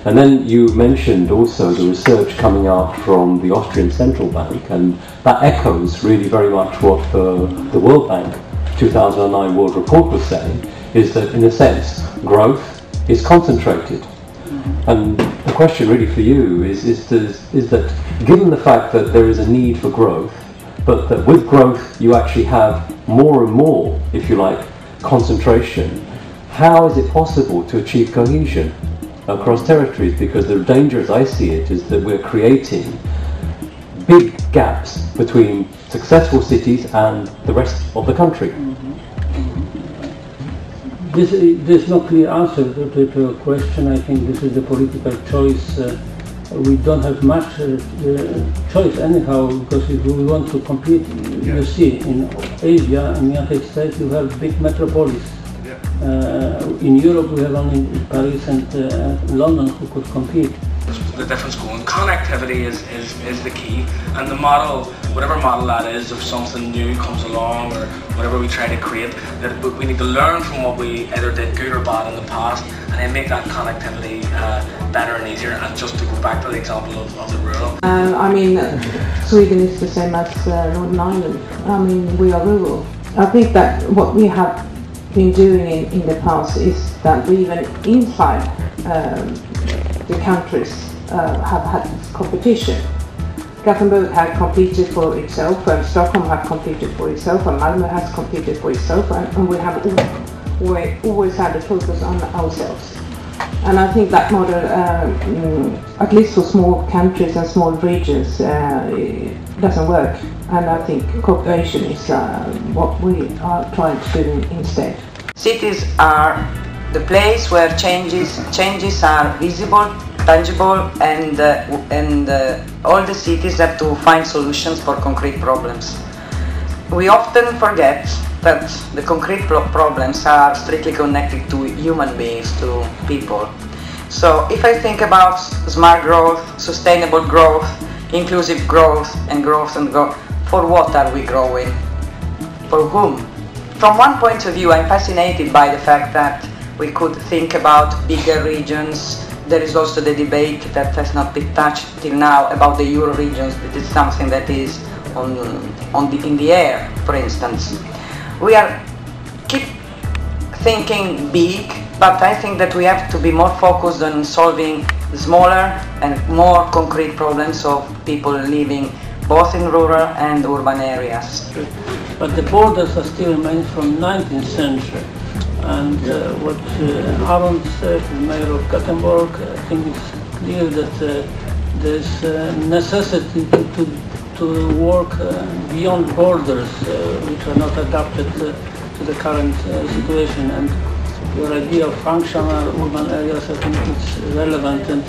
And then you mentioned also the research coming out from the Austrian Central Bank, and that echoes really very much what the World Bank 2009 World Report was saying, is that in a sense growth is concentrated. And the question really for you is that given the fact that there is a need for growth, but that with growth you actually have more and more, if you like, concentration, how is it possible to achieve cohesion across territories? Because the danger, as I see it, is that we're creating big gaps between successful cities and the rest of the country. There's no clear answer to your question. I think this is a political choice. We don't have much choice anyhow, because if we want to compete, you see, in Asia, in the United States, you have big metropolis. In Europe, we have only Paris and London who could compete. The difference going, connectivity is the key, and the model, whatever model that is, if something new comes along or whatever we try to create, that we need to learn from what we either did good or bad in the past, and then make that connectivity better and easier. And just to go back to the example of the rural. I mean, Sweden is the same as Northern Ireland. I mean, we are rural. I think that what we have been doing in the past is that we even inside the countries have had competition. Gothenburg had competed for itself, and Stockholm had competed for itself, and Malmö has competed for itself, and we have always had a focus on ourselves. And I think that model, at least for small countries and small regions, doesn't work. And I think cooperation is what we are trying to do instead. Cities are the place where changes are visible, tangible, and all the cities have to find solutions for concrete problems. We often forget that the concrete problems are strictly connected to human beings, to people. So if I think about smart growth, sustainable growth, inclusive growth, for what are we growing? For whom? From one point of view, I'm fascinated by the fact that we could think about bigger regions. There is also the debate that has not been touched till now about the Euro regions. It is something that is in the air, for instance. We keep thinking big, but I think that we have to be more focused on solving smaller and more concrete problems of people living both in rural and urban areas. But the borders are still remain from 19th century. And what Aaron said, the mayor of Gothenburg, I think it's clear that there's necessity to work beyond borders, which are not adapted to the current situation. And your idea of functional urban areas, I think it's relevant. And